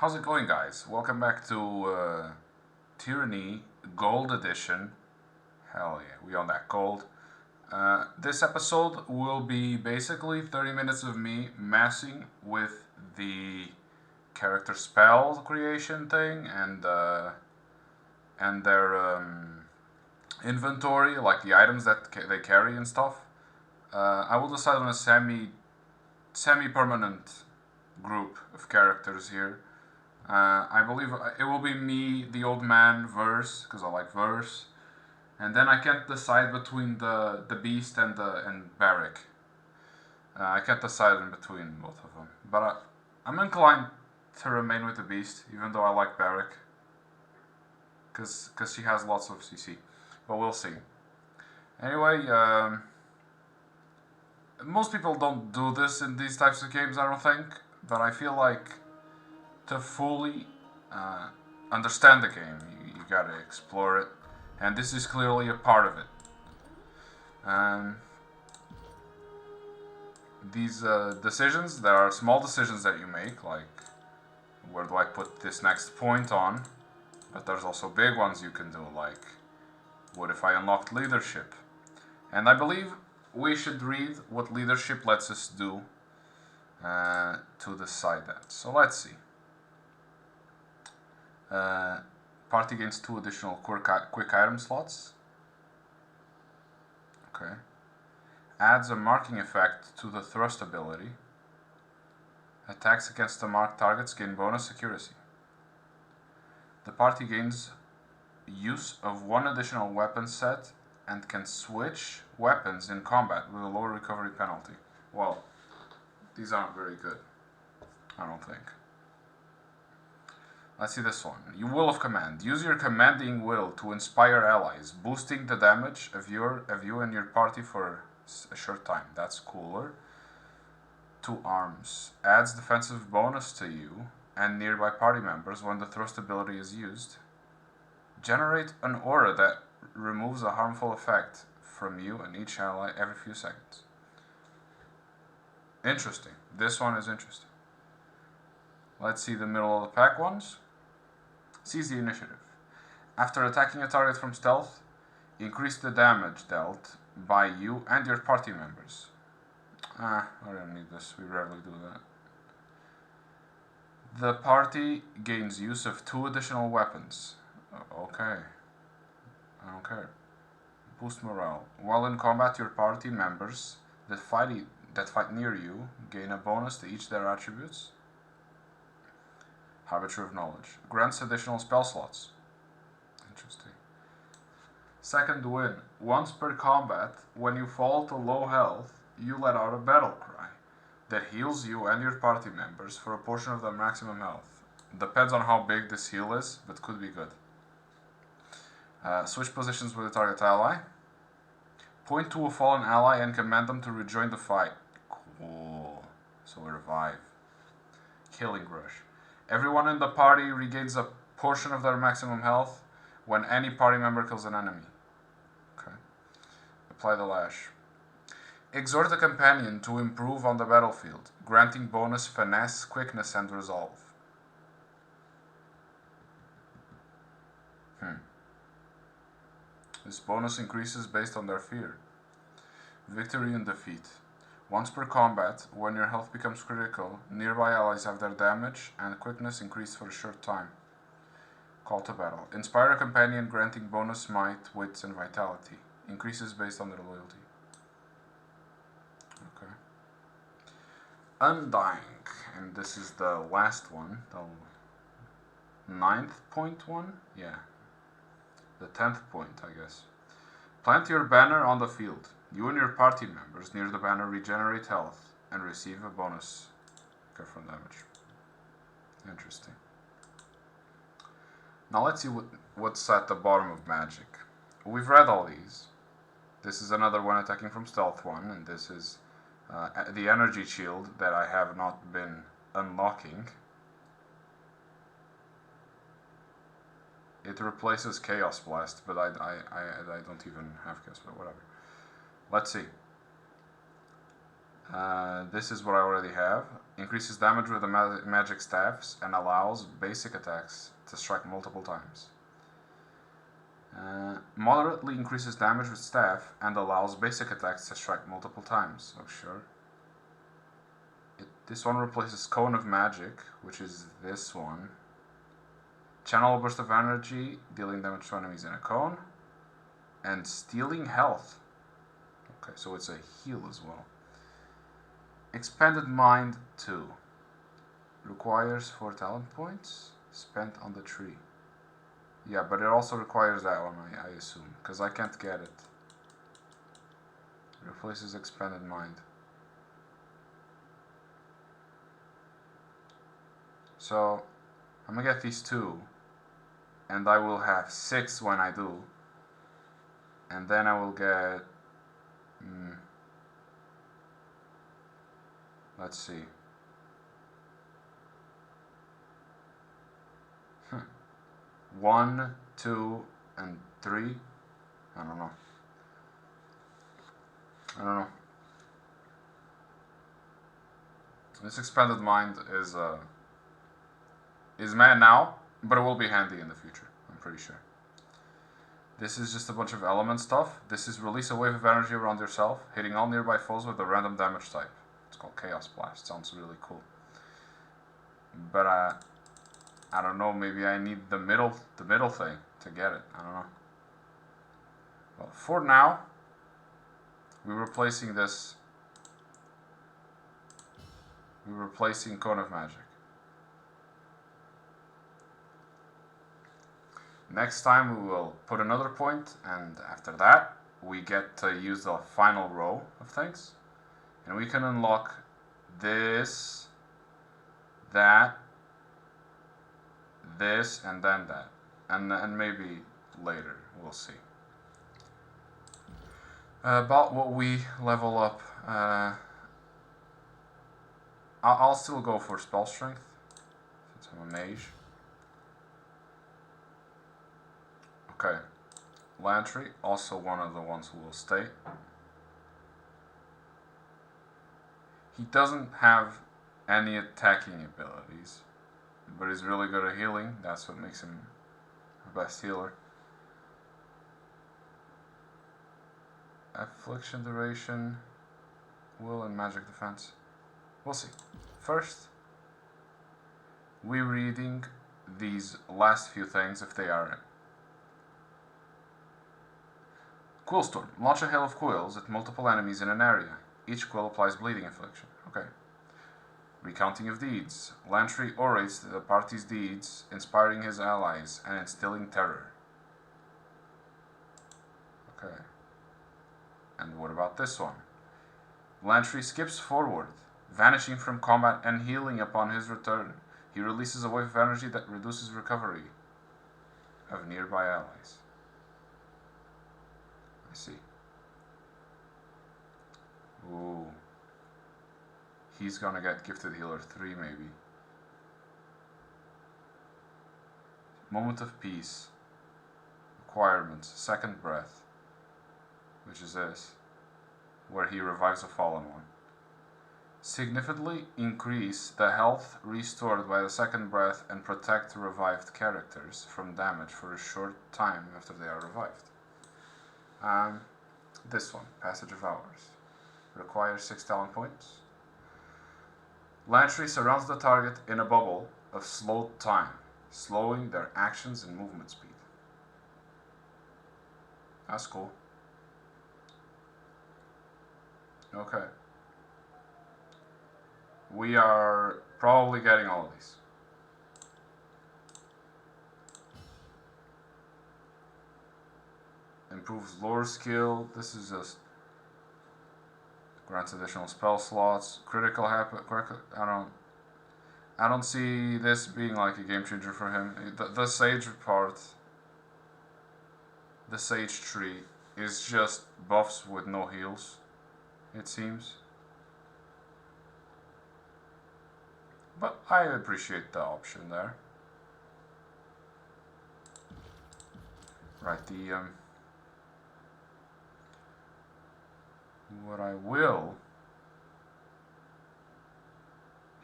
How's it going, guys? Welcome back to Tyranny Gold Edition. Hell yeah, we on that gold. This episode will be basically 30 minutes of me messing with the character spell creation thing and their inventory, like the items that they carry and stuff. I will decide on a semi-permanent group of characters here. I believe it will be me, the old man, verse, because I like verse, and then I can't decide between the beast and Barrack. I can't decide in between both of them, but I'm inclined to remain with the beast, even though I like Barrack, because she has lots of CC, but we'll see. Anyway, most people don't do this in these types of games, I don't think, but I feel like to fully understand the game, you gotta explore it, and this is clearly a part of it. These decisions, there are small decisions that you make, like where do I put this next point on, but there's also big ones you can do, like what if I unlocked leadership? And I believe we should read what leadership lets us do to decide that. So let's see. Party gains 2 additional quick item slots. Okay. Adds a marking effect to the thrust ability. Attacks against the marked targets gain bonus accuracy. The party gains use of 1 additional weapon set and can switch weapons in combat with a lower recovery penalty. Well, these aren't very good, I don't think. Let's see this one. You Will of Command. Use your commanding will to inspire allies, boosting the damage of you and your party for a short time. That's cooler. 2 arms. Adds defensive bonus to you and nearby party members when the thrust ability is used. Generate an aura that removes a harmful effect from you and each ally every few seconds. Interesting. This one is interesting. Let's see the middle of the pack ones. Seize the initiative. After attacking a target from stealth, increase the damage dealt by you and your party members. I don't need this, we rarely do that. The party gains use of 2 additional weapons. Okay. I don't care. Boost morale. While in combat, your party members that fight near you gain a bonus to each their attributes. Harbinger of Knowledge. Grants additional spell slots. Interesting. Second win. Once per combat, when you fall to low health, you let out a battle cry that heals you and your party members for a portion of their maximum health. Depends on how big this heal is, but could be good. Switch positions with the target ally. Point to a fallen ally and command them to rejoin the fight. Cool. So revive. Killing Rush. Everyone in the party regains a portion of their maximum health when any party member kills an enemy. Okay. Apply the lash. Exhort a companion to improve on the battlefield, granting bonus finesse, quickness, and resolve. This bonus increases based on their fear. Victory and defeat. Once per combat, when your health becomes critical, nearby allies have their damage and quickness increased for a short time. Call to battle. Inspire a companion granting bonus might, wits, and vitality. Increases based on their loyalty. Okay. Undying. And this is the last one. The 9th point one? Yeah. The 10th point, I guess. Plant your banner on the field. You and your party members near the banner regenerate health and receive a bonus from damage. Interesting. Now let's see what's at the bottom of magic. We've read all these. This is another one attacking from stealth one, and this is the energy shield that I have not been unlocking. It replaces Chaos Blast, but I don't even have Chaos, but whatever. Let's see. This is what I already have. increases damage with the magic staffs and allows basic attacks to strike multiple times. Moderately increases damage with staff and allows basic attacks to strike multiple times. Oh, sure. This one replaces Cone of Magic, which is this one. Channel a burst of energy, dealing damage to enemies in a cone. And stealing health. Okay, so it's a heal as well. Expanded Mind 2. Requires 4 talent points spent on the tree. Yeah, but it also requires that one, I assume, because I can't get it. Replaces Expanded Mind. So, I'm gonna get these 2, and I will have 6 when I do, and then I will get, let's see, 1, 2, and 3, I don't know. This Expanded Mind is mad now, but it will be handy in the future, I'm pretty sure. This is just a bunch of element stuff. This is release a wave of energy around yourself, hitting all nearby foes with a random damage type. It's called Chaos Blast. Sounds really cool. But I don't know, maybe I need the middle thing to get it. I don't know. Well, for now, we're replacing this. We're replacing Cone of Magic. Next time we will put another point, and after that we get to use the final row of things, and we can unlock this, that, this, and then that, and maybe later, we'll see. About what we level up, I'll still go for spell strength since I'm a mage. Okay, Lantry, also one of the ones who will stay. He doesn't have any attacking abilities, but he's really good at healing. That's what makes him the best healer. Affliction duration, will, and magic defense. We'll see. First, we're reading these last few things if they are. Quill Storm. Launch a hail of quills at multiple enemies in an area. Each quill applies bleeding infliction. Okay. Recounting of deeds. Lantry orates the party's deeds, inspiring his allies and instilling terror. Okay. And what about this one? Lantry skips forward, vanishing from combat and healing upon his return. He releases a wave of energy that reduces recovery of nearby allies. I see. Ooh. He's gonna get Gifted Healer 3 maybe. Moment of Peace. Requirements. Second Breath. Which is this. Where he revives a fallen one. Significantly increase the health restored by the second breath and protect revived characters from damage for a short time after they are revived. This one, Passage of Hours, requires 6 talent points. Lantry surrounds the target in a bubble of slowed time, slowing their actions and movement speed. That's cool. Okay. We are probably getting all of these. Improves lore skill. This is just grants additional spell slots. Critical happen. I don't see this being like a game changer for him. The sage part, the sage tree, is just buffs with no heals, it seems. But I appreciate the option there. Right, what I will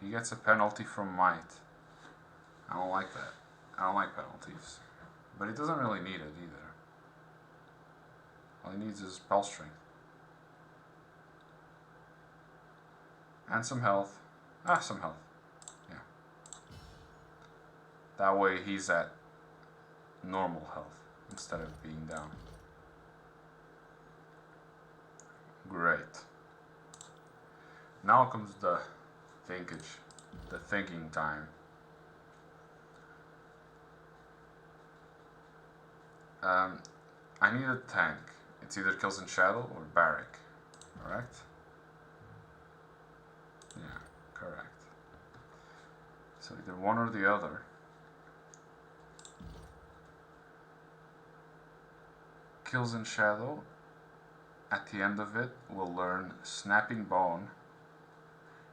He gets a penalty from might. I don't like that. I don't like penalties. But he doesn't really need it either. All he needs is spell strength. And some health. Some health. Yeah. That way he's at normal health instead of being down. Great. Now comes the thinking time. I need a tank. It's either Kills in Shadow or Barrack. Correct? Yeah, correct. So either one or the other. Kills in Shadow. At the end of it, we'll learn Snapping Bone.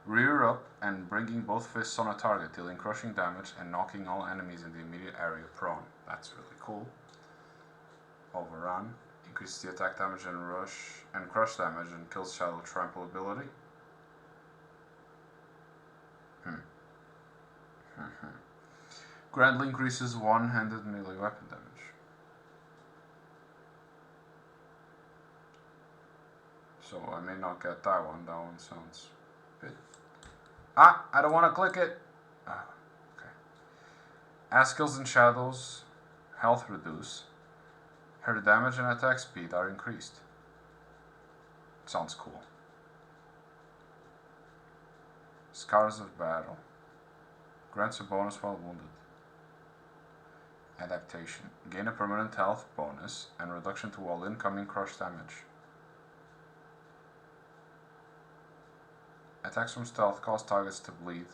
Rear up and bringing both fists on a target, dealing crushing damage and knocking all enemies in the immediate area prone. That's really cool. Overrun. Increases the attack damage and crush damage and kills Shadow Trample ability. Greatly increases one-handed melee weapon damage. So I may not get that one. That one sounds a bit... I don't want to click it. Okay. As Kills in Shadows, health reduce. Her damage and attack speed are increased. Sounds cool. Scars of Battle. Grants a bonus while wounded. Adaptation. Gain a permanent health bonus and reduction to all incoming crush damage. Attacks from stealth cause targets to bleed.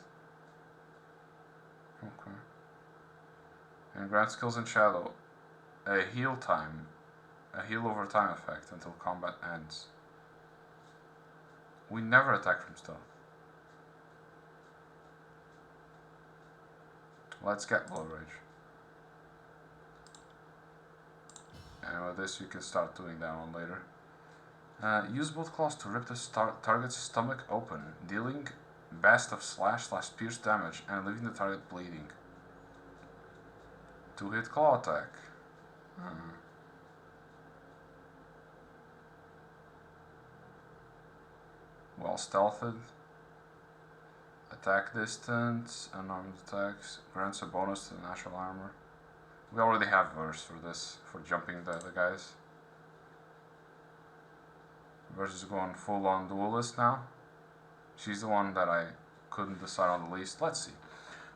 Okay. And grants Kills in Shadow a heal over time effect until combat ends. We never attack from stealth. Let's get Blood Rage. And with this you can start doing that one later. Use both claws to rip the target's stomach open, dealing best of slash/pierce damage and leaving the target bleeding. 2-hit claw attack. Well stealthed. Attack distance, unarmed attacks, grants a bonus to the natural armor. We already have verse for this, for jumping the guys. Verse is going full on duelist now. She's the one that I couldn't decide on the least. Let's see.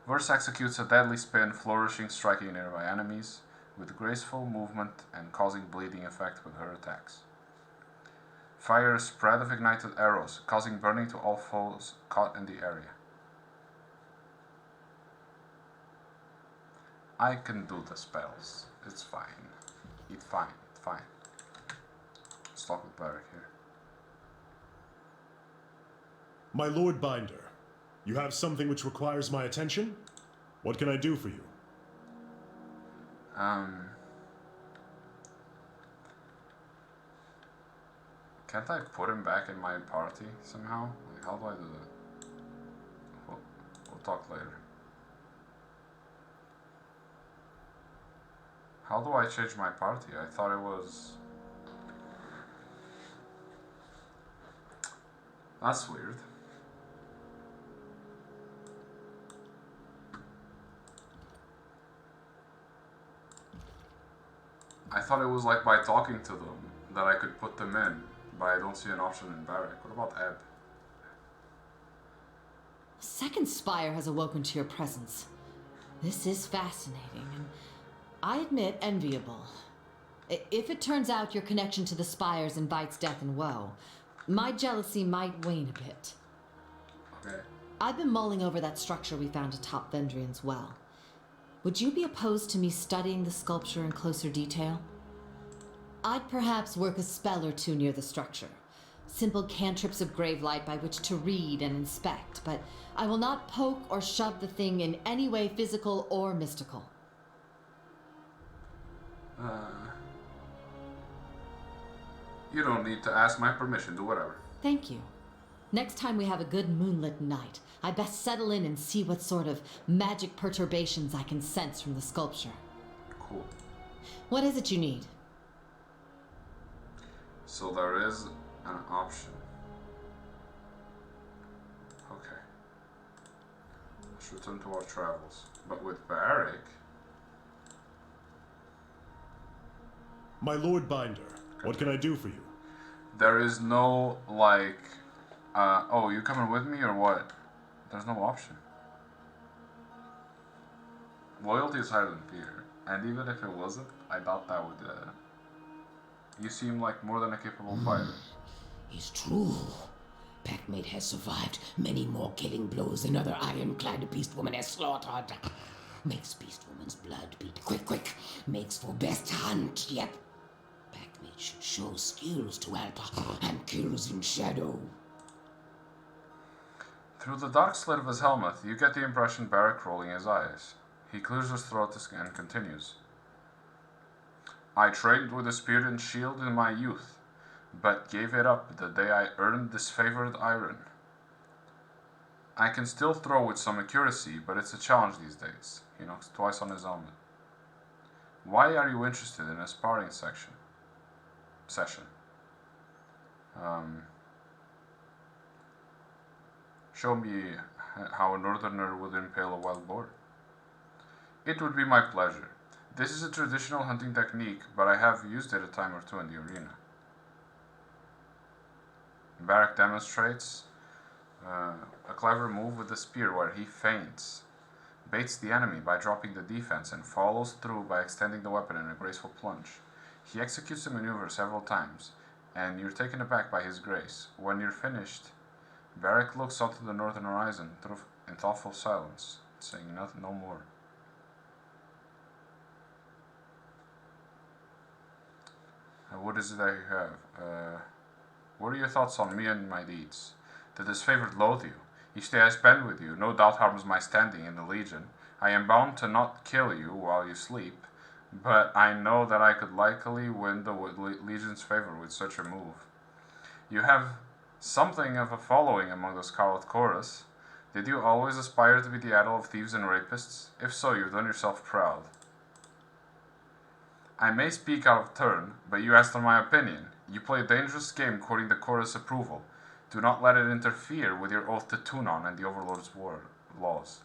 Verse executes a deadly spin, flourishing, striking nearby enemies with graceful movement and causing bleeding effect with her attacks. Fire a spread of ignited arrows, causing burning to all foes caught in the area. I can do the spells. It's fine. It's fine. It's fine. Let's talk with Barrack here. My Lord Binder, you have something which requires my attention? What can I do for you? Can't I put him back in my party somehow? Like, how do I do that? We'll talk later. How do I change my party? I thought it was... That's weird. I thought it was like by talking to them that I could put them in, but I don't see an option in Barrack. What about Ebb? A second spire has awoken to your presence. This is fascinating, and I admit enviable. If it turns out your connection to the spires invites death and woe, my jealousy might wane a bit. Okay. I've been mulling over that structure we found atop Vendrian's well. Would you be opposed to me studying the sculpture in closer detail? I'd perhaps work a spell or two near the structure. Simple cantrips of gravelight by which to read and inspect, but I will not poke or shove the thing in any way physical or mystical. You don't need to ask my permission, do whatever. Thank you. Next time we have a good moonlit night, I best settle in and see what sort of magic perturbations I can sense from the sculpture. Cool. What is it you need? So there is an option. Okay. Let's return to our travels. But with Barrick... My Lord Binder, what can I do for you? There is no, like... oh, you coming with me or what? There's no option. Loyalty is higher than fear. And even if it wasn't, I doubt that would... You seem like more than a capable fighter. It's true. Packmate has survived many more killing blows than other ironclad beastwoman has slaughtered. Makes beastwoman's blood beat quick. Makes for best hunt, yep. Packmate should show skills to help and kills in shadow. Through the dark slit of his helmet, you get the impression Barrick rolling his eyes. He clears his throat and continues. I trained with a spear and shield in my youth, but gave it up the day I earned disfavored iron. I can still throw with some accuracy, but it's a challenge these days. He knocks twice on his helmet. Why are you interested in a sparring session? Show me how a northerner would impale a wild boar. It would be my pleasure. This is a traditional hunting technique, but I have used it a time or two in the arena. Barrick demonstrates a clever move with the spear where he feints, baits the enemy by dropping the defense, and follows through by extending the weapon in a graceful plunge. He executes the maneuver several times, and you're taken aback by his grace. When you're finished, Barrick looks onto the northern horizon in thoughtful silence, saying nothing, no more. What is it that you have? What are your thoughts on me and my deeds? The disfavored loathe you. Each day I spend with you no doubt harms my standing in the Legion. I am bound to not kill you while you sleep, but I know that I could likely win the Legion's favor with such a move. You have something of a following among the Scarlet Chorus. Did you always aspire to be the idol of thieves and rapists? If so, you've done yourself proud. I may speak out of turn, but you asked for my opinion. You play a dangerous game courting the chorus approval. Do not let it interfere with your oath to Tunon and the Overlord's laws.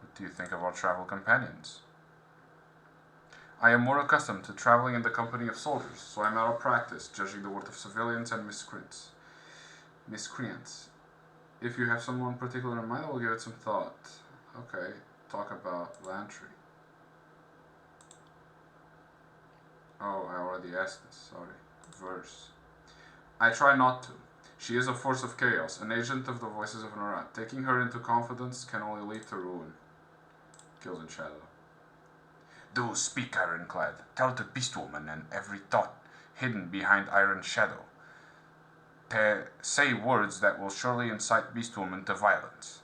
What do you think of our travel companions? I am more accustomed to traveling in the company of soldiers, so I am out of practice judging the worth of civilians and miscreants. If you have someone particular in mind, I will give it some thought. Okay, talk about Lantry. Oh, I already asked this, sorry. Verse. I try not to. She is a force of chaos, an agent of the voices of Norat. Taking her into confidence can only lead to ruin. Kills in shadow. Do speak, Ironclad. Tell the Beastwoman and every thought hidden behind Iron Shadow. Say words that will surely incite Beastwoman to violence.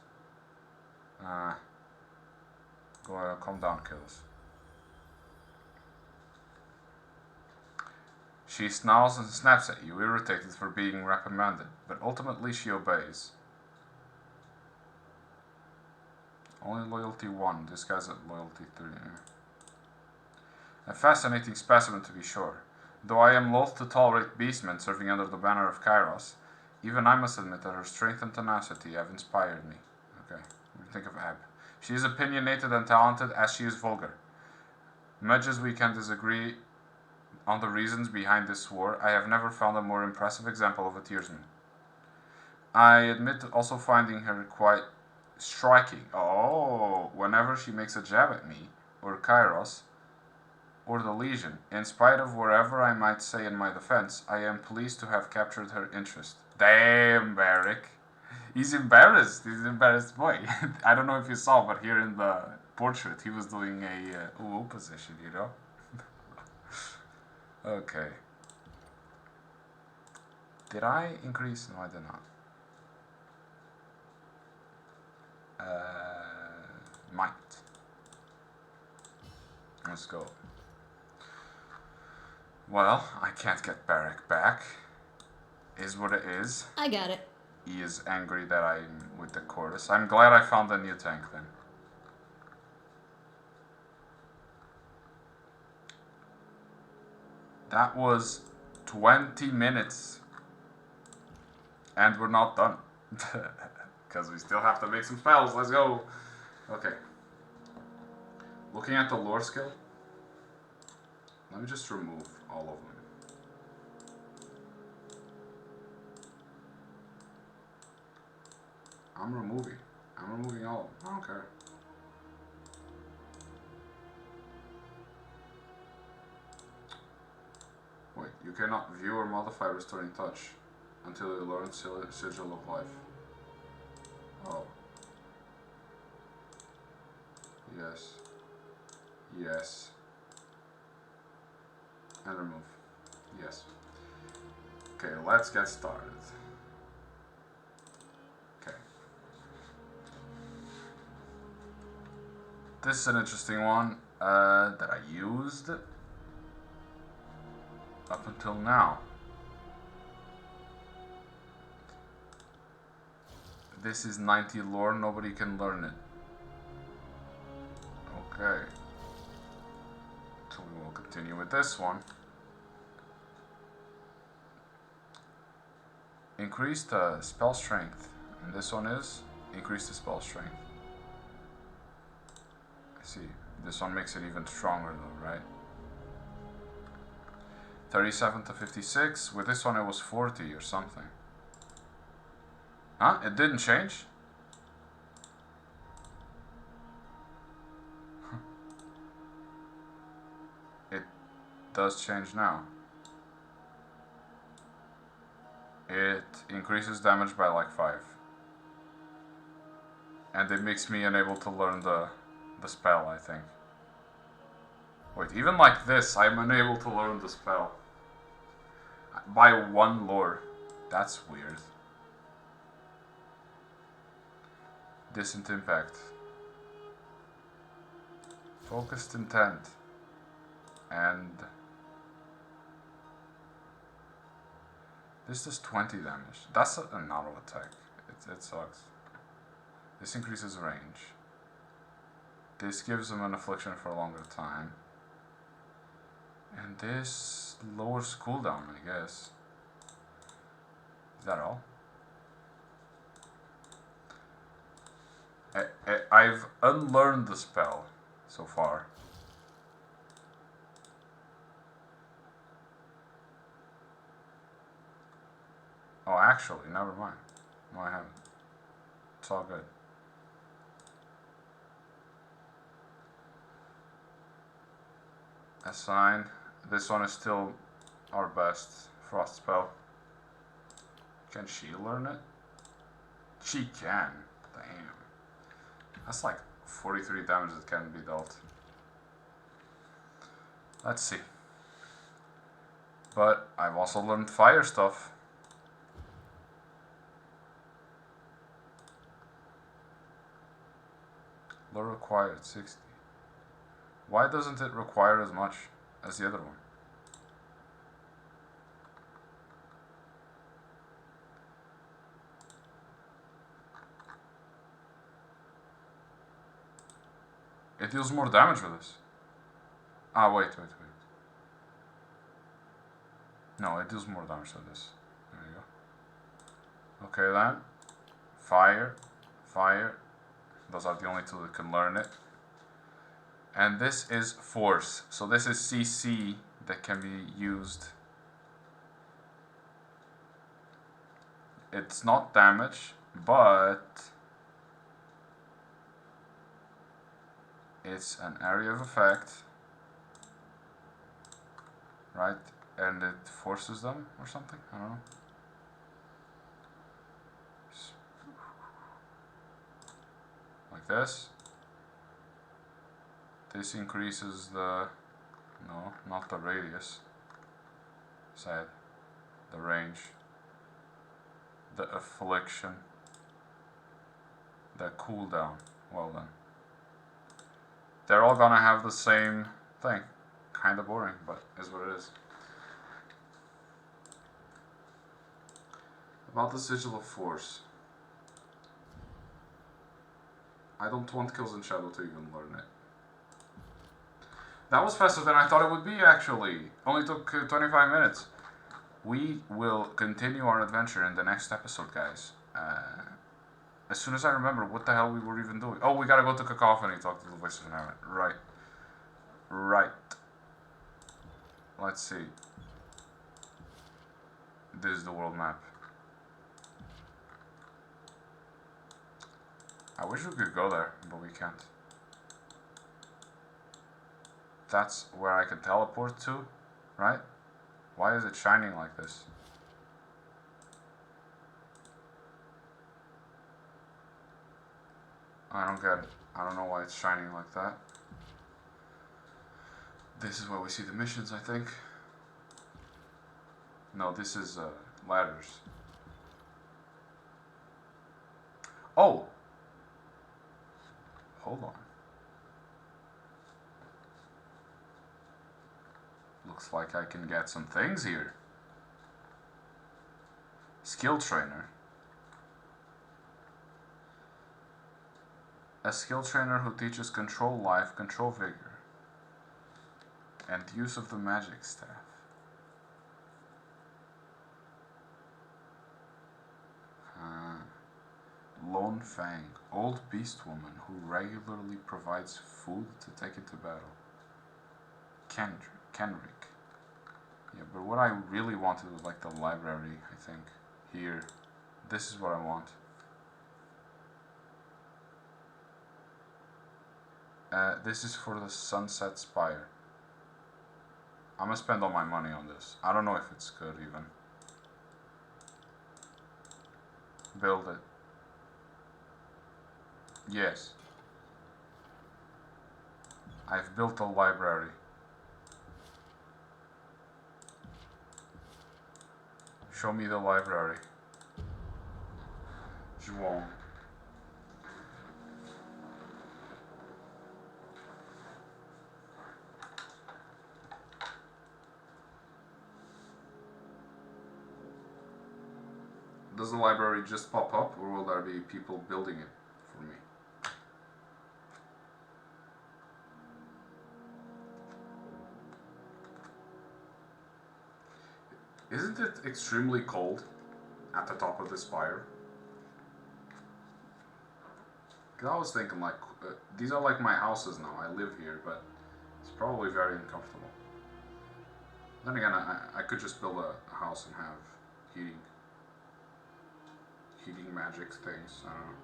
Calm down, Kills. She snarls and snaps at you, irritated for being reprimanded, but ultimately she obeys. Only loyalty 1, disguised as loyalty 3. A fascinating specimen to be sure. Though I am loath to tolerate beastmen serving under the banner of Kairos, even I must admit that her strength and tenacity have inspired me. Okay, what do you think of Ab? She is opinionated and talented as she is vulgar. Much as we can disagree on the reasons behind this war, I have never found a more impressive example of a tearsman. I admit to also finding her quite striking. Oh, whenever she makes a jab at me, or Kairos, or the Legion, in spite of whatever I might say in my defense, I am pleased to have captured her interest. Damn, Barrick. He's embarrassed. He's an embarrassed boy. I don't know if you saw, but here in the portrait, he was doing a ooh position, you know? Okay. Did I increase? No, I did not. Might. Let's go. Well, I can't get Barrick back. Is what it is. I got it. he is angry that I'm with the chorus. I'm glad I found a new tank then. That was 20 minutes. And we're not done. Because we still have to make some spells. Let's go. Okay. Looking at the lore skill. Let me just remove all of them. I'm removing all of them. I don't care. Wait, you cannot view or modify Restoring Touch until you learn Sigil of Life. Oh. Yes. Yes. And remove. Yes. Okay, let's get started. Okay. This is an interesting one that I used up until now. This is 90 lore, nobody can learn it. Okay. So we will continue with this one. Increase the spell strength. And this one is increase the spell strength. I see. This one makes it even stronger though, right? 37 to 56. With this one it was 40 or something. Huh? It didn't change? It does change now. It increases damage by like 5. And it makes me unable to learn the spell, I think. Wait, even like this, I'm unable to learn the spell. By 1 lore. That's weird. Distant impact. Focused intent. And this does 20 damage. That's an auto attack. It sucks. This increases range. This gives him an affliction for a longer time. And this lowers cooldown, I guess. Is that all? I've unlearned the spell so far. Oh, actually, never mind. No, I haven't. It's all good. Assign. This one is still our best frost spell. Can she learn it? She can. Damn. That's like 43 damage that can be dealt. Let's see. But I've also learned fire stuff. Lure required 60. Why doesn't it require as much as the other one? It deals more damage with this. Ah, wait. No, it deals more damage with this. There you go. Okay then. Fire. Those are the only two that can learn it. And this is force. So this is CC that can be used. It's not damage, but it's an area of effect, right? And it forces them or something, I don't know. Like this. This increases the, no, not the radius, sad, the range, the affliction, the cooldown. Well then. They're all gonna have the same thing. Kinda boring, but is what it is. About the Sigil of Force. I don't want Kills in Shadow to even learn it. That was faster than I thought it would be, actually. Only took 25 minutes. We will continue our adventure in the next episode, guys. As soon as I remember what the hell we were even doing. Oh, we gotta go to Cacophony, talk to the voices and have it. Right. Right. Let's see. This is the world map. I wish we could go there, but we can't. That's where I can teleport to, right? Why is it shining like this? I don't get it. I don't know why it's shining like that. This is where we see the missions, I think. No, this is ladders. Oh! Hold on. Looks like I can get some things here. Skill trainer. A skill trainer who teaches control life, control vigor, and use of the magic staff. Lone Fang, old beast woman who regularly provides food to take into battle. Kenrick. Yeah, but what I really wanted was like the library, I think. Here. This is what I want. This is for the Sunset Spire. I'm gonna spend all my money on this. I don't know if it's good even. Build it. Yes. I've built a library. Show me the library. Juon. Does the library just pop up, or will there be people building it for me? Isn't it extremely cold at the top of the spire? Cause I was thinking like, these are like my houses now, I live here, but it's probably very uncomfortable. Then again, I could just build a house and have heating magic things, I don't know.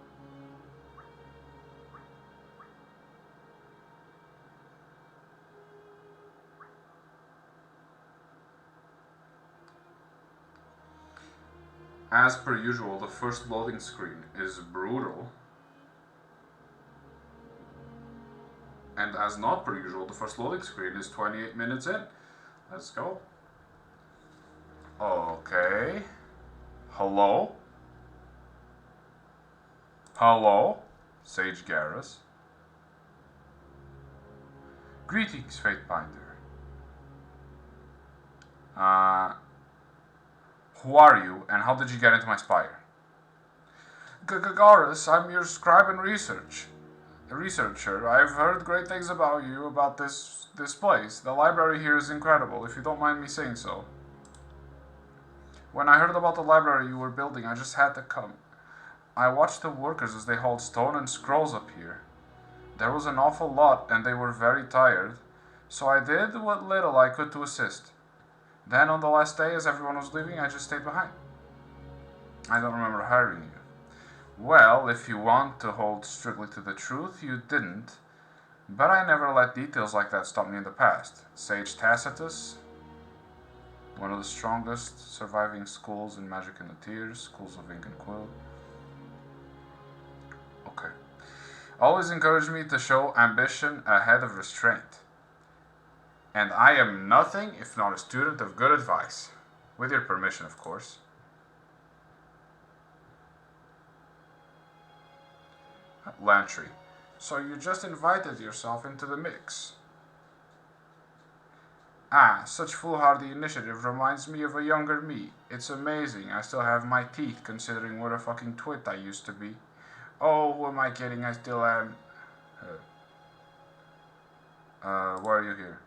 As per usual, the first loading screen is brutal. And as not per usual, the first loading screen is 28 minutes in. Let's go. Okay. Hello? Hello? Sage Garrus. Greetings, Fatebinder. Who are you, and how did you get into my spire? Garrus, I'm your scribe and researcher. I've heard great things about you, about this place. The library here is incredible, if you don't mind me saying so. When I heard about the library you were building, I just had to come. I watched the workers as they hauled stone and scrolls up here. There was an awful lot, and they were very tired, so I did what little I could to assist. Then on the last day, as everyone was leaving, I just stayed behind. I don't remember hiring you. Well, if you want to hold strictly to the truth, you didn't. But I never let details like that stop me in the past. Sage Tacitus, one of the strongest surviving schools in Magic and the Tears, schools of Ink and Quill. Okay. Always encouraged me to show ambition ahead of restraint. And I am nothing if not a student of good advice. With your permission, of course. Lantry. So you just invited yourself into the mix. Ah, such foolhardy initiative reminds me of a younger me. It's amazing. I still have my teeth, considering what a fucking twit I used to be. Oh, who am I kidding? I still am. Why are you here?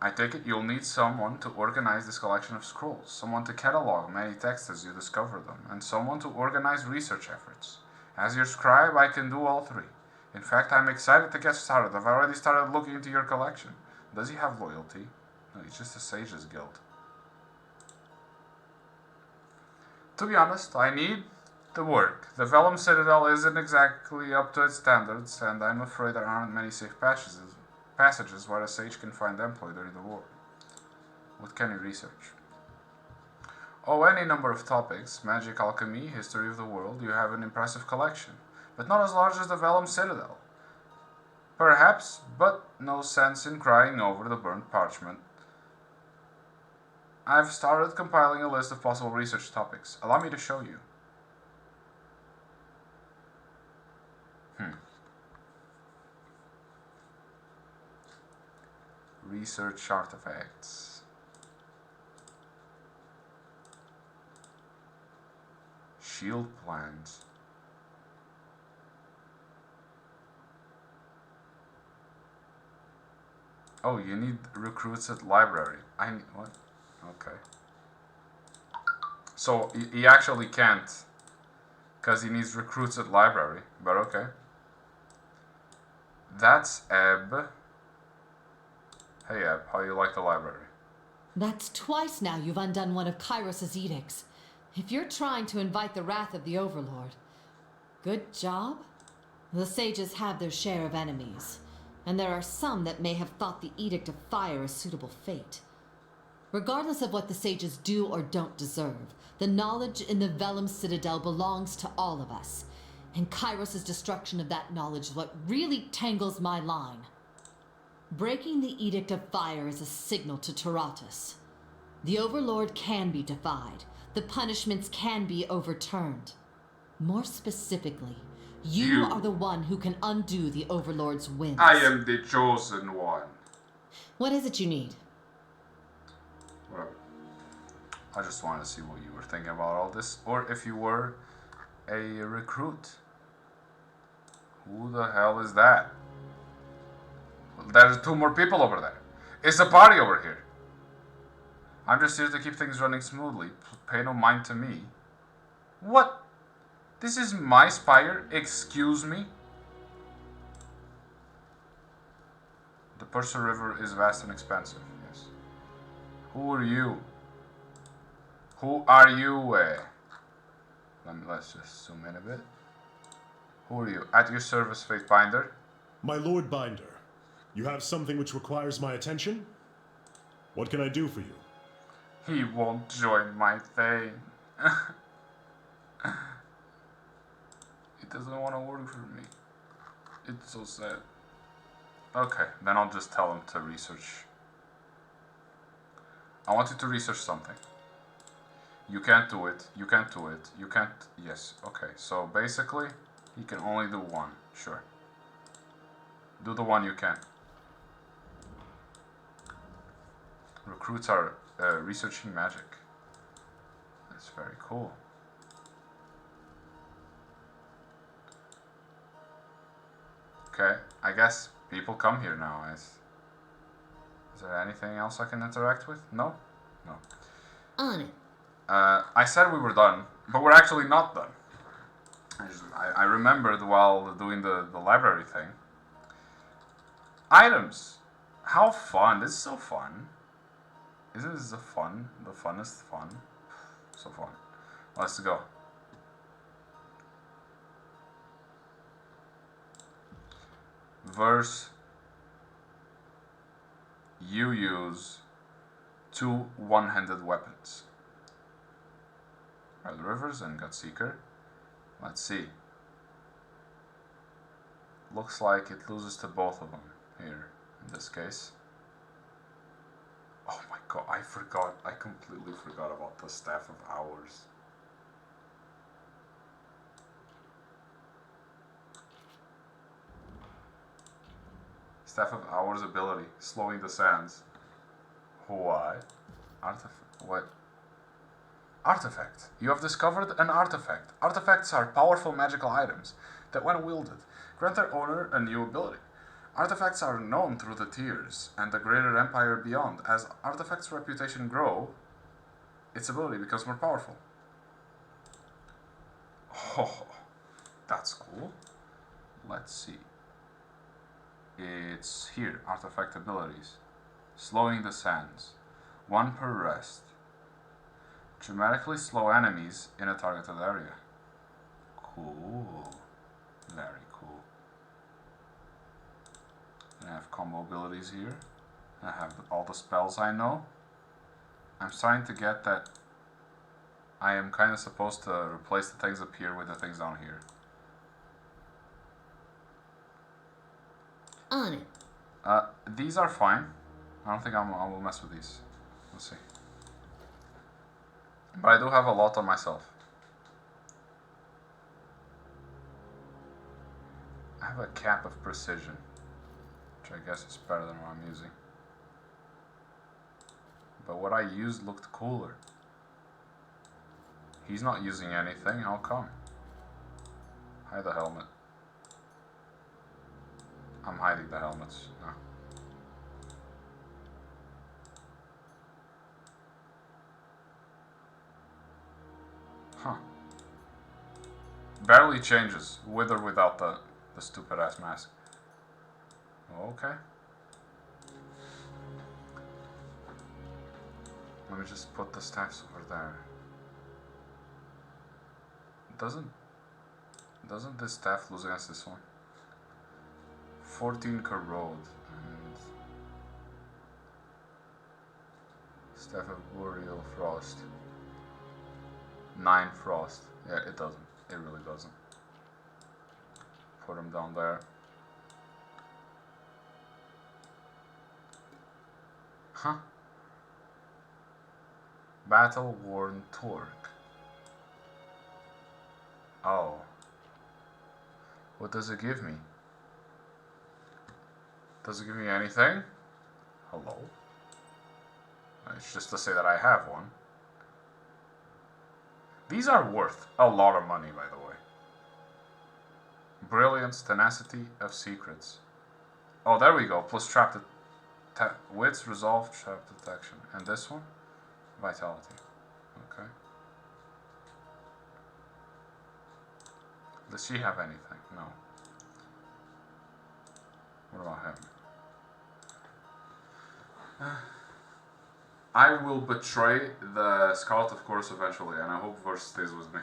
I take it you'll need someone to organize this collection of scrolls, someone to catalog many texts as you discover them, and someone to organize research efforts. As your scribe, I can do all three. In fact, I'm excited to get started. I've already started looking into your collection. Does he have loyalty? No, he's just a Sage's Guild. To be honest, I need the work. The Vellum Citadel isn't exactly up to its standards, and I'm afraid there aren't many safe passages where a sage can find employ during the war. What can you research? Oh, any number of topics. Magic, alchemy, history of the world. You have an impressive collection, but not as large as the Vellum Citadel. Perhaps, but no sense in crying over the burnt parchment. I've started compiling a list of possible research topics. Allow me to show you. Research artifacts. Shield plans. Oh, you need recruits at library. I need what? Okay. So he actually can't, because he needs recruits at library. But okay. That's Ebb. Hey Ebb, how you like the library? That's twice now you've undone one of Kairos' edicts. If you're trying to invite the wrath of the Overlord, good job. The sages have their share of enemies, and there are some that may have thought the Edict of Fire a suitable fate. Regardless of what the sages do or don't deserve, the knowledge in the Vellum Citadel belongs to all of us, and Kairos' destruction of that knowledge is what really tangles my line. Breaking the Edict of Fire is a signal to Taratus. The Overlord can be defied. The punishments can be overturned. More specifically, you are the one who can undo the Overlord's whims. I am the chosen one. What is it you need? Whatever. I just wanted to see what you were thinking about all this, or if you were a recruit. Who the hell is that? There's two more people over there. It's a party over here. I'm just here to keep things running smoothly. Pay no mind to me. What? This is my spire? Excuse me? The Purser River is vast and expansive, yes. Who are you? Who are you? Let's just zoom in a bit. Who are you? At your service, Faith Binder. My Lord Binder, you have something which requires my attention? What can I do for you? He won't join my thing. He doesn't want to work for me. It's so sad. Okay, then I'll just tell him to research. I want you to research something. You can't do it. You can't do it. You can't. Yes, okay. So basically, he can only do one. Sure. Do the one you can. Recruits are researching magic. That's very cool. Okay, I guess people come here now. Is there anything else I can interact with? No? No. On it. I said we were done, but we're actually not done. I remembered while doing the library thing. Items. How fun. This is so fun. Isn't this the funnest fun? So fun. Let's go. Verse. You use 2 one-handed weapons. Red Rivers and Godseeker. Let's see. Looks like it loses to both of them here in this case. Oh my god, I completely forgot about the Staff of Hours. Staff of Hours ability, slowing the sands. Why? What? Artifact. You have discovered an artifact. Artifacts are powerful magical items that, when wielded, grant their owner a new ability. Artifacts are known through the tiers and the greater empire beyond. As artifacts' reputation grow, its ability becomes more powerful. Oh, that's cool. Let's see. It's here, artifact abilities. Slowing the sands. 1 per rest. Dramatically slow enemies in a targeted area. Cool. Very cool. I have combo abilities here. I have all the spells I know. I'm starting to get that I am kind of supposed to replace the things up here with the things down here. On it. These are fine. I don't think I will mess with these. Let's see. But I do have a lot on myself. I have a cap of precision, which I guess is better than what I'm using. But what I used looked cooler. He's not using anything, how come? Hide the helmet. I'm hiding the helmets. No. Huh. Barely changes, with or without the stupid ass mask. Okay. Let me just put the staffs over there. Doesn't this staff lose against this one? 14 corrode and staff of boreal frost. 9 frost. Yeah, it doesn't. It really doesn't. Put him down there. Huh. Battle worn torque. Oh. What does it give me? Does it give me anything? Hello? It's just to say that I have one. These are worth a lot of money, by the way. Brilliance, tenacity of secrets. Oh, there we go. Plus trap wits, resolve, trap detection. And this one? Vitality. Okay. Does she have anything? No. What about him? I will betray the Scarlet, of course, eventually, and I hope Verse stays with me.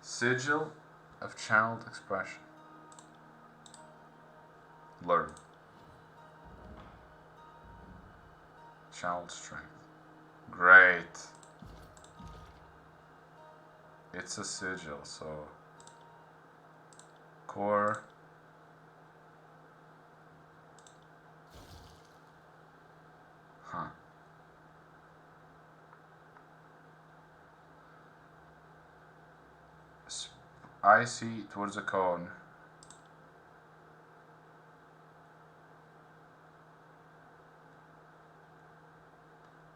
Sigil of Channeled Expression. Learn. Channeled Strength. Great. It's a sigil, so... Core... Huh. I see towards a cone.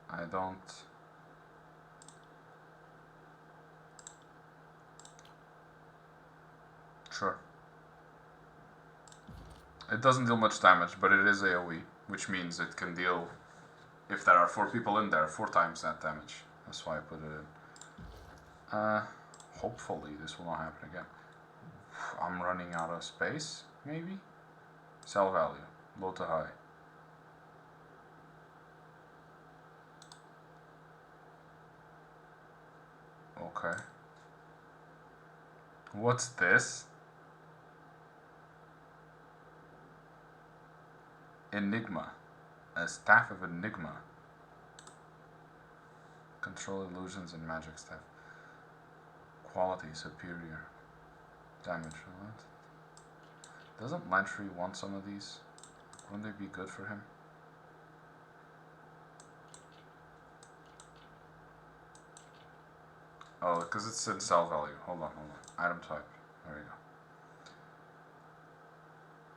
I don't... Sure. It doesn't deal much damage, but it is AoE, which means it can deal, if there are 4 people in there, 4 times that damage. That's why I put it in. Hopefully this will not happen again. I'm running out of space, maybe? Sell value, low to high. Okay. What's this? Enigma. A staff of Enigma. Control illusions and magic staff. Quality superior. Damage. What? Doesn't Lantry want some of these? Wouldn't they be good for him? Oh, because it's in sell value. Hold on. Item type. There you go.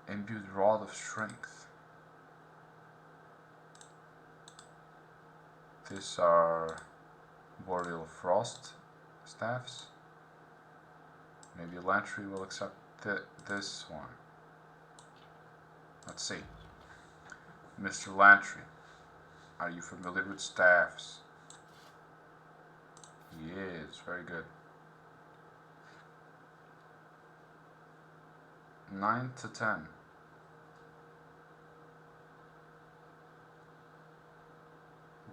Imbued Rod of Strength. These are Boreal Frost staffs. Maybe Lantry will accept this one. Let's see. Mr. Lantry, are you familiar with staffs? He is, very good. 9 to 10.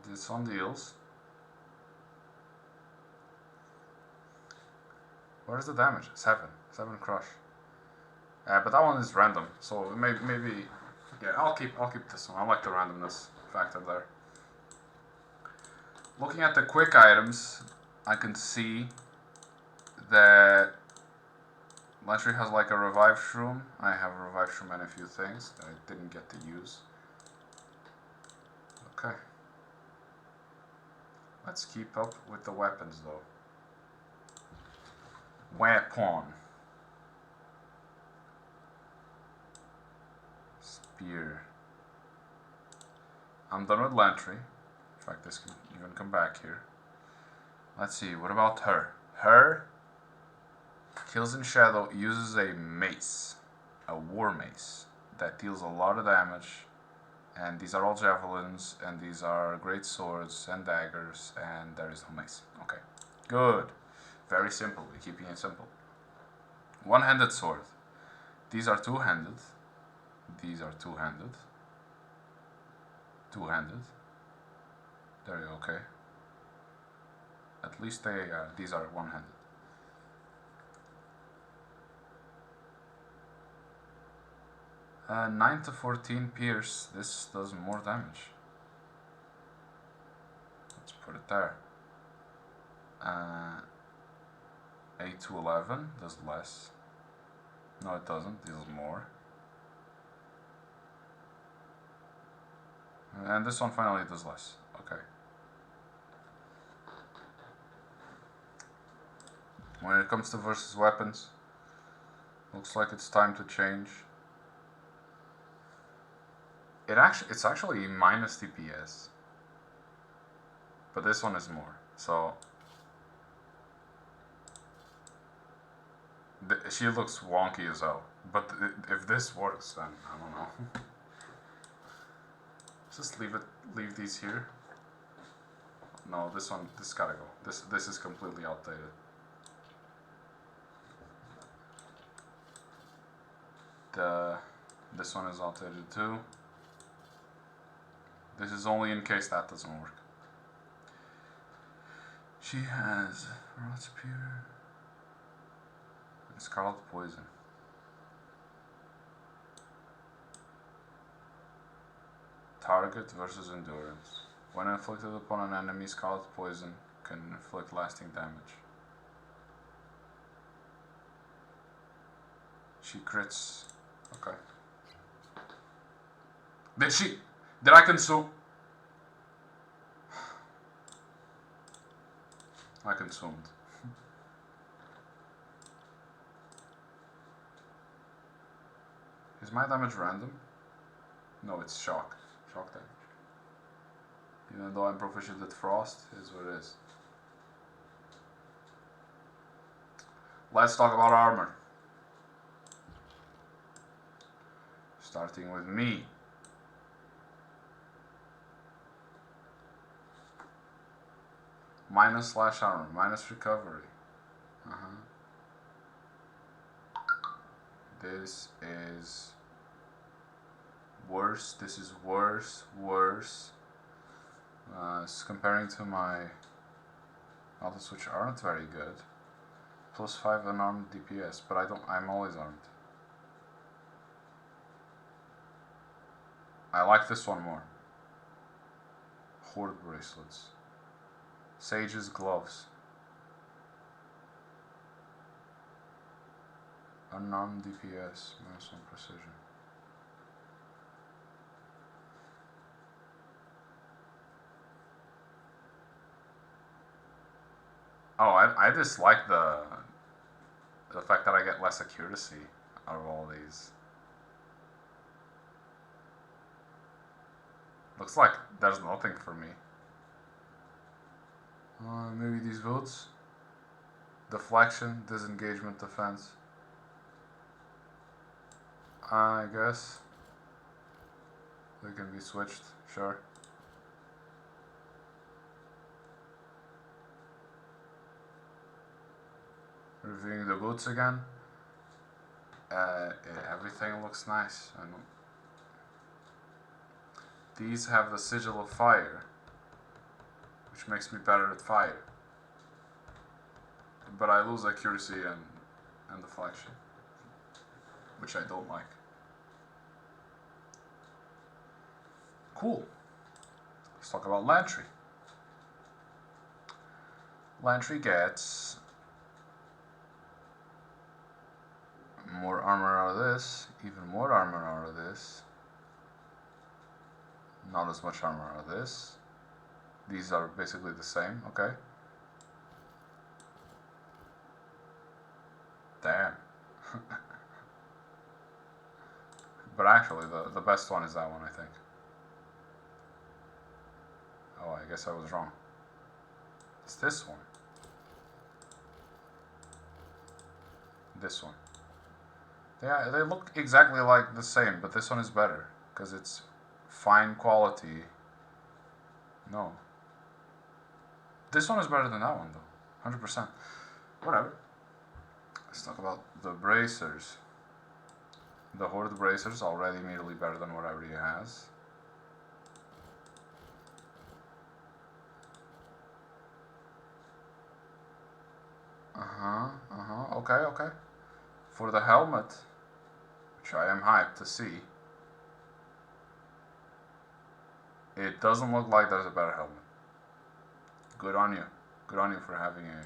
This one deals. What is the damage? 7. 7 crush. But that one is random, so maybe yeah, I'll keep this one. I like the randomness factor there. Looking at the quick items, I can see that Lantry has like a Revive Shroom. I have a Revive Shroom and a few things that I didn't get to use. Okay. Let's keep up with the weapons though. Weapon. Spear. I'm done with Lantry. In fact, this can even come back here. Let's see, what about her? Her kills in shadow, uses a mace, a war mace, that deals a lot of damage. And these are all javelins, and these are great swords and daggers, and there is no mace. Okay, good. Very simple, we're keeping it simple. One-handed sword. These are two-handed. These are two-handed. Two-handed. There you go, okay. At least these are one-handed. Uh, 9 to 14 pierce. This does more damage. Let's put it there. 8 to 11 does less. No, it doesn't. Deals more. And this one finally does less. Okay. When it comes to versus weapons, looks like it's time to change. It's actually minus DPS, but this one is more. So she looks wonky as hell. But if this works, then I don't know. Just leave these here. No, this gotta go. This is completely outdated. This one is outdated too. This is only in case that doesn't work. She has Rot Spear and Scarlet Poison. Target versus Endurance. When inflicted upon an enemy, Scarlet Poison can inflict lasting damage. She crits. Okay. Did I consume? I consumed. Is my damage random? No, it's shock. Shock damage. Even though I'm proficient at Frost, is what it is. Let's talk about armor. Starting with me. Minus slash armor, minus recovery. This is worse. This is worse. Comparing to my others, which aren't very good. Plus 5 unarmed DPS, but I'm always armed. I like this one more. Horde bracelets. Sage's gloves. Unarmed DPS, minus 1 precision. Oh, I dislike the fact that I get less accuracy out of all these. Looks like there's nothing for me. Maybe these boots? Deflection, disengagement, defense. I guess they can be switched, sure. Reviewing the boots again. Everything looks nice. These have the sigil of fire, which makes me better at fire. But I lose accuracy and deflection, which I don't like. Cool. Let's talk about Lantry. Lantry gets more armor out of this, even more armor out of this. Not as much armor out of this. These are basically the same, okay? Damn. But actually, the best one is that one, I think. Oh, I guess I was wrong. It's this one. This one. Yeah, they look exactly like the same, but this one is better because it's fine quality. No. This one is better than that one, though. 100%. Whatever. Let's talk about the bracers. The Horde bracers already immediately better than what everybody has. Okay. For the helmet, which I am hyped to see, it doesn't look like there's a better helmet. Good on you. Good on you for having a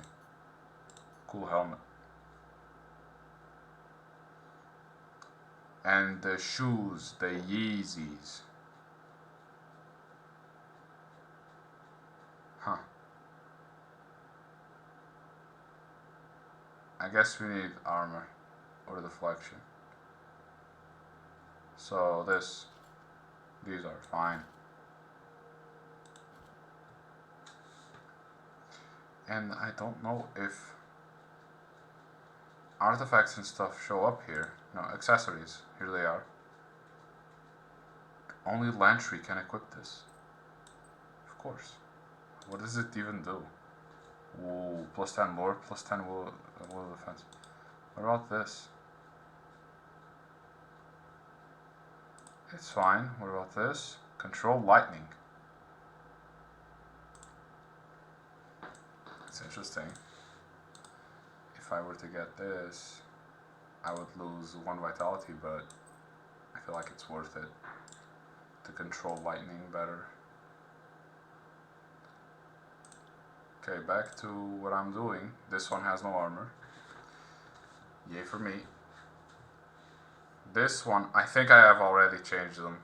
cool helmet. And the shoes, the Yeezys. Huh. I guess we need armor or deflection. So these are fine. And I don't know if artifacts and stuff show up here. No, accessories. Here they are. Only Lantry can equip this. Of course. What does it even do? Ooh, plus 10 lore, plus 10 will defense. What about this? It's fine. What about this? Control lightning. It's interesting. If I were to get this, I would lose 1 vitality, but I feel like it's worth it to control lightning better. Okay, back to what I'm doing. This one has no armor. Yay for me. This one, I think I have already changed them.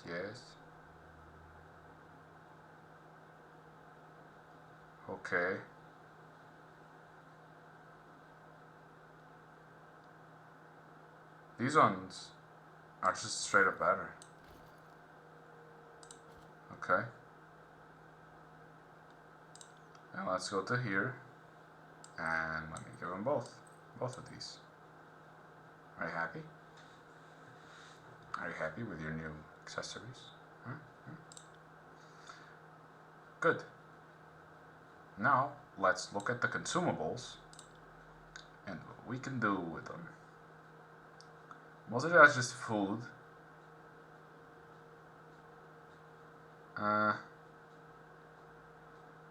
Yes. Okay. These ones are just straight up better. Okay. And let's go to here. And let me give them both of these. Are you happy? Are you happy with your new accessories? Huh? Good. Now, let's look at the consumables and what we can do with them. Most of that's just food.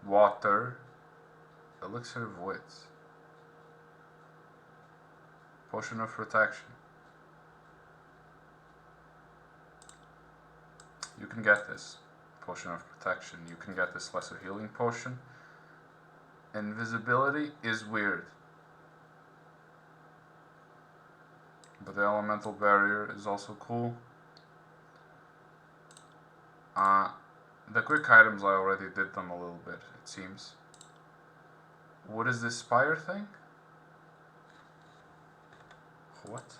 Water. Elixir of Wits. Potion of Protection. You can get this. Potion of Protection. You can get this Lesser Healing Potion. Invisibility is weird. But the Elemental Barrier is also cool. The quick items, I already did them a little bit, it seems. What is this spire thing? What?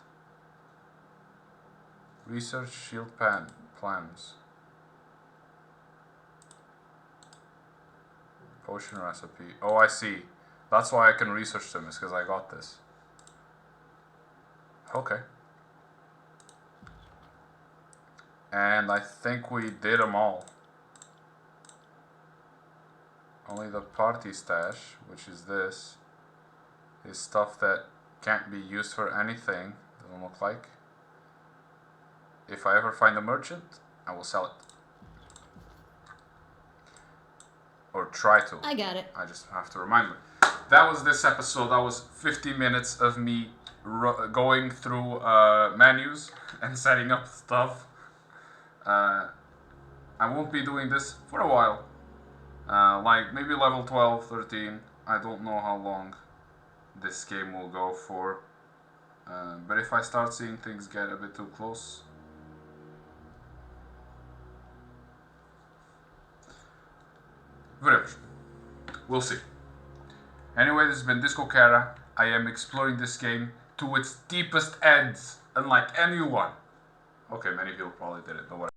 Research shield plans. Potion recipe. Oh, I see. That's why I can research them, is because I got this. Okay. And I think we did them all. Only the party stash, which is this, is stuff that can't be used for anything. Doesn't look like. If I ever find a merchant, I will sell it. Or try to. I got it. I just have to remind me. That was this episode. That was 50 minutes of me going through menus and setting up stuff. I won't be doing this for a while. Like maybe level 12, 13. I don't know how long this game will go for. But if I start seeing things get a bit too close, whatever. We'll see. Anyway, this has been Disco Cara. I am exploring this game to its deepest ends, unlike anyone. Okay, many people probably did it, but whatever.